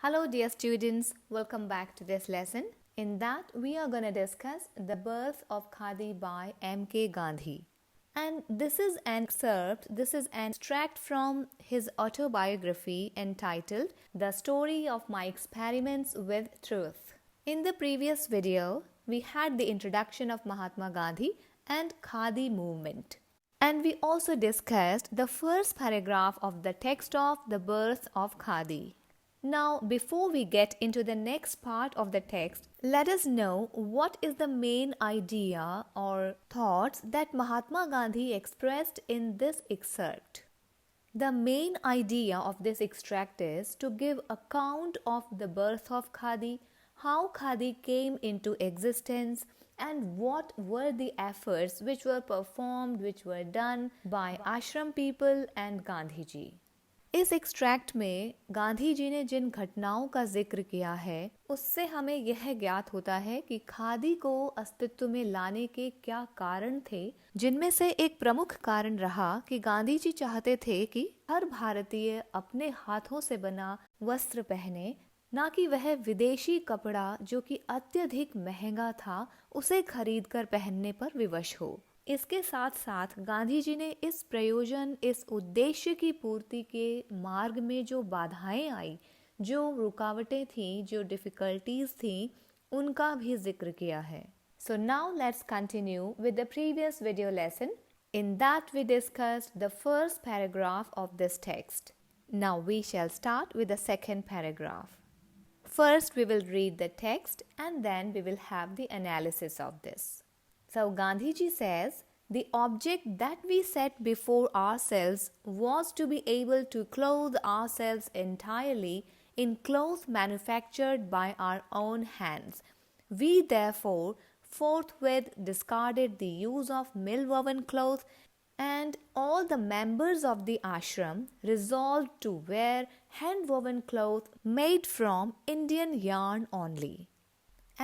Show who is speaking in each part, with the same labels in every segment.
Speaker 1: Hello dear students, welcome back to this lesson. In that we are going to discuss the birth of Khadi by M.K. Gandhi. And this is an extract from his autobiography entitled The Story of My Experiments with Truth. In the previous video, we had the introduction of Mahatma Gandhi and Khadi movement. And we also discussed the first paragraph of the text of The Birth of Khadi. Now, before we get into the next part of the text, let us know what is the main idea or thoughts that Mahatma Gandhi expressed in this excerpt. The main idea of this extract is to give account of the birth of Khadi, how Khadi came into existence, and what were the efforts which were performed, which were done by ashram people and Gandhi ji. इस extract में गांधी जी ने जिन घटनाओं का जिक्र किया है उससे हमें यह ज्ञात होता है कि खादी को अस्तित्व में लाने के क्या कारण थे, जिनमें से एक प्रमुख कारण रहा कि गांधी जी चाहते थे कि हर भारतीय अपने हाथों से बना वस्त्र पहने, ना कि वह विदेशी कपड़ा जो कि अत्यधिक महंगा था उसे खरीद कर पहनने पर विवश हो। इसके साथ साथ गांधी जी ने इस प्रयोजन, इस उद्देश्य की पूर्ति के मार्ग में जो बाधाएं आई, जो रुकावटें थीं, जो डिफिकल्टीज थीं, उनका भी जिक्र किया है। So now let's continue with the previous video lesson. In that we discussed the first paragraph of this text. Now we shall start with the second paragraph. First we will read the text and then we will have the analysis of this. So Gandhiji says, the object that we set before ourselves was to be able to clothe ourselves entirely in clothes manufactured by our own hands. We therefore forthwith discarded the use of mill-woven cloth, and all the members of the ashram resolved to wear hand-woven cloth made from Indian yarn only.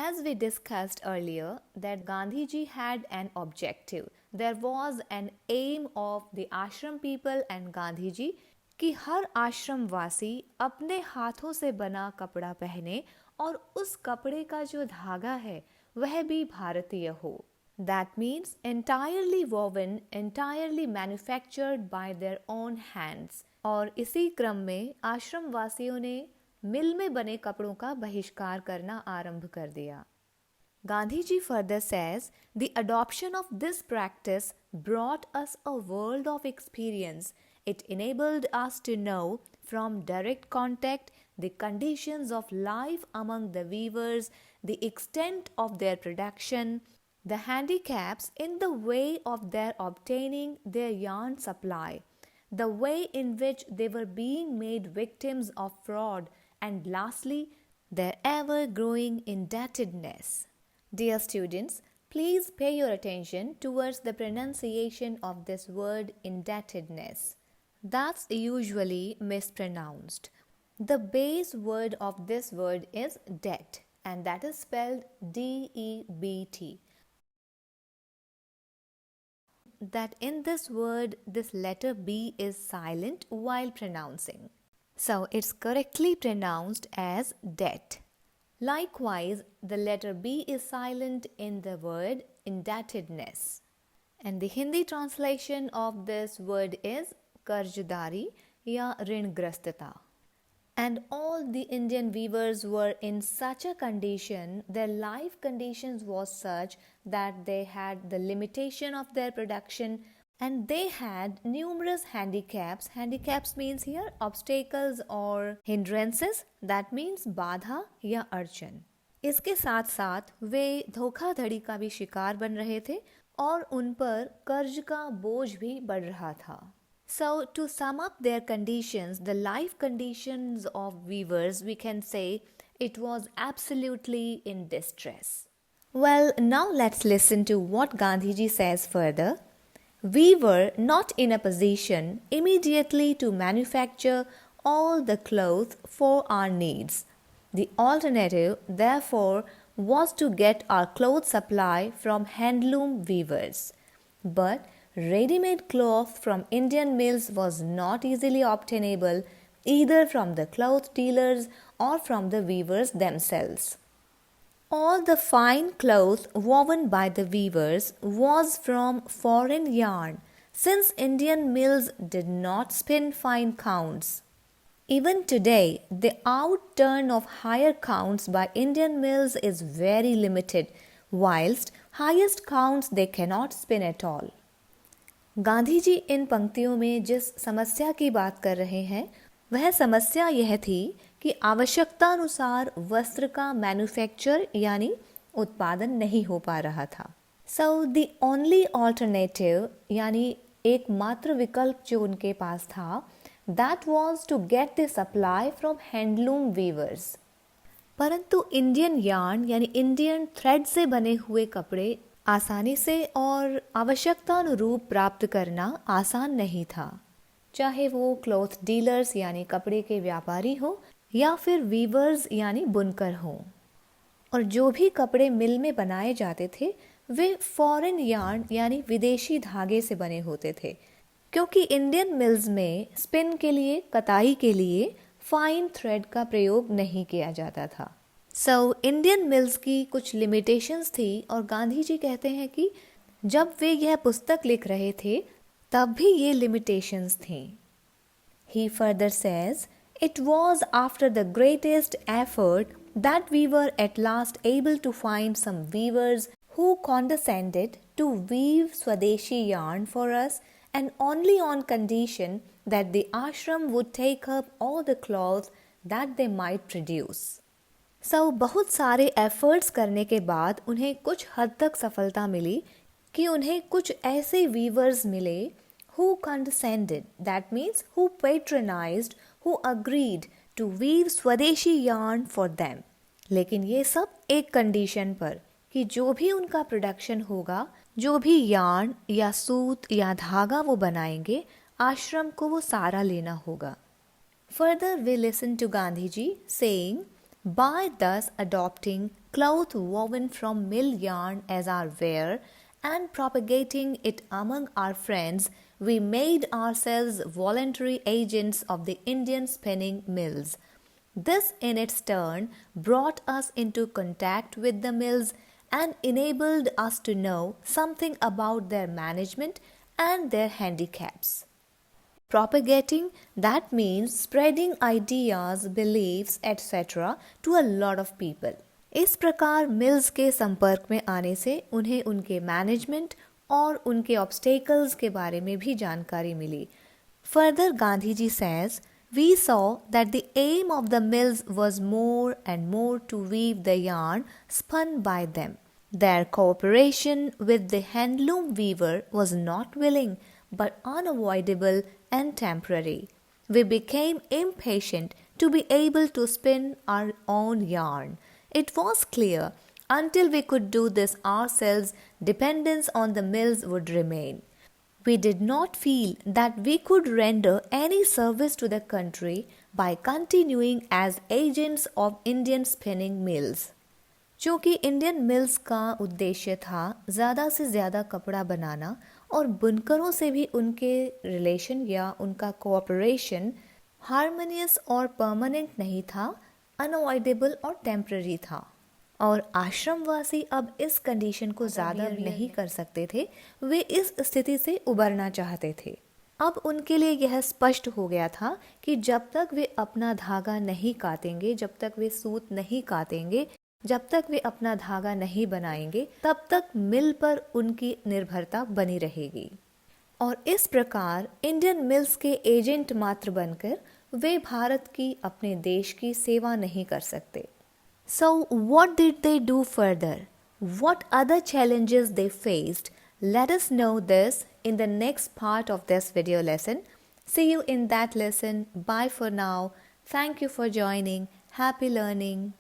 Speaker 1: As we discussed earlier that Gandhi ji had an objective, there was an aim of the ashram people and Gandhi ji कि हर आश्रम वासी अपने हाथों से बना कपड़ा पहने और उस कपड़े का जो धागा है वह भी भारतीय हो. That means entirely woven, entirely manufactured by their own hands. और इसी क्रम में आश्रम वासियों ने मिल में बने कपड़ों का बहिष्कार करना आरंभ कर दिया. Gandhi ji further says, the adoption of this practice brought us a world of experience. It enabled us to know from direct contact the conditions of life among the weavers, the extent of their production, the handicaps in the way of their obtaining their yarn supply, the way in which they were being made victims of fraud, and lastly, their ever-growing indebtedness. Dear students, please pay your attention towards the pronunciation of this word indebtedness. That's usually mispronounced. The base word of this word is debt, and that is spelled D-E-B-T. That in this word, this letter B is silent while pronouncing. So it's correctly pronounced as debt. Likewise, the letter B is silent in the word indebtedness. And the Hindi translation of this word is karjdari ya ringrastata. And all the Indian weavers were in such a condition, their life conditions was such that they had the limitation of their production and they had numerous handicaps. Handicaps means here obstacles or hindrances, that means बाधा या अड़चन. इसके साथ साथ वे धोखाधड़ी का भी शिकार बन रहे थे और उन पर कर्ज का बोझ भी बढ़ रहा था. So to sum up their conditions, the life conditions of weavers, we can say it was absolutely in distress. Well, now let's listen to what Gandhiji says further. We were not in a position immediately to manufacture all the clothes for our needs. The alternative, therefore, was to get our cloth supply from handloom weavers. But ready-made cloth from Indian mills was not easily obtainable either from the cloth dealers or from the weavers themselves. All the fine cloth woven by the weavers was from foreign yarn, since Indian mills did not spin fine counts. Even today, the outturn of higher counts by Indian mills is very limited, whilst highest counts they cannot spin at all. Gandhi ji इन पंक्तियों में जिस समस्या की बात कर रहे हैं वह समस्या यह थी कि आवश्यकतानुसार वस्त्र का मैन्युफैक्चर यानी उत्पादन नहीं हो पा रहा था. सो द ओनली ऑल्टरनेटिव यानी एकमात्र विकल्प जो उनके पास था that was to get the supply from handloom weavers. परंतु इंडियन यार्न यानी इंडियन थ्रेड से बने हुए कपड़े आसानी से और आवश्यकतानुरूप प्राप्त करना आसान नहीं था, चाहे वो क्लॉथ डीलर्स यानी कपड़े के व्यापारी हो या फिर वीवर्स यानी बुनकर हो. और जो भी कपड़े मिल में बनाए जाते थे वे फॉरेन यार्न यानी विदेशी धागे से बने होते थे, क्योंकि इंडियन मिल्स में स्पिन के लिए कताई के लिए फाइन थ्रेड का प्रयोग नहीं किया जाता था. सो इंडियन मिल्स की कुछ लिमिटेशंस थी और गांधी जी कहते हैं कि जब वे यह पुस्तक लिख रहे थे तब भी ये limitations थीं. He further says, it was after the greatest effort that we were at last able to find some weavers who condescended to weave Swadeshi yarn for us, and only on condition that the ashram would take up all the cloth that they might produce. So, बहुत सारे efforts करने के बाद उन्हें कुछ हद तक सफलता मिली कि उन्हें कुछ ऐसे weavers मिले who condescended, that means who patronized, who agreed to weave Swadeshi yarn for them. लेकिन ये सब एक कंडीशन पर कि जो भी उनका प्रोडक्शन होगा, जो भी यार्न या सूत या धागा वो बनाएंगे, आश्रम को वो सारा लेना होगा. Further we listen to Gandhi ji saying, by thus adopting cloth woven from mill yarn as our wear and propagating it among our friends, we made ourselves voluntary agents of the Indian spinning mills. This in its turn brought us into contact with the mills and enabled us to know something about their management and their handicaps. Propagating, that means spreading ideas, beliefs, etc. to a lot of people. इस प्रकार mills के संपर्क में आने से उन्हें उनके management और उनके ऑब्स्टेकल्स के बारे में भी जानकारी मिली. Further, Gandhi ji says, we saw that the aim of the mills was more and more to weave the yarn spun by them. Their cooperation with the handloom weaver was not willing but unavoidable and temporary. We became impatient to be able to spin our own yarn. It was clear until we could do this ourselves, dependence on the mills would remain. We did not feel that we could render any service to the country by continuing as agents of Indian spinning mills. चूँकि Indian mills का उद्देश्य था ज़्यादा से ज़्यादा कपड़ा बनाना और बुनकरों से भी उनके रिलेशन या उनका कोऑपरेशन हार्मोनियस और परमानेंट नहीं था, अनअवॉइडेबल और टेम्पररी था. और आश्रमवासी अब इस कंडीशन को ज़्यादा नहीं कर सकते थे, वे इस स्थिति से उबरना चाहते थे. अब उनके लिए यह स्पष्ट हो गया था कि जब तक वे अपना धागा नहीं काटेंगे, जब तक वे सूत नहीं काटेंगे, जब तक वे अपना धागा नहीं बनाएंगे, तब तक मिल पर उनकी निर्भरता बनी रहेगी. और इस प्रकार इंडियन मिल्स के एजेंट मात्र बनकर वे भारत की, अपने देश की सेवा नहीं कर सकते. So what did they do further? What other challenges they faced? Let us know this in the next part of this video lesson. See you in that lesson. Bye for now. Thank you for joining. Happy learning.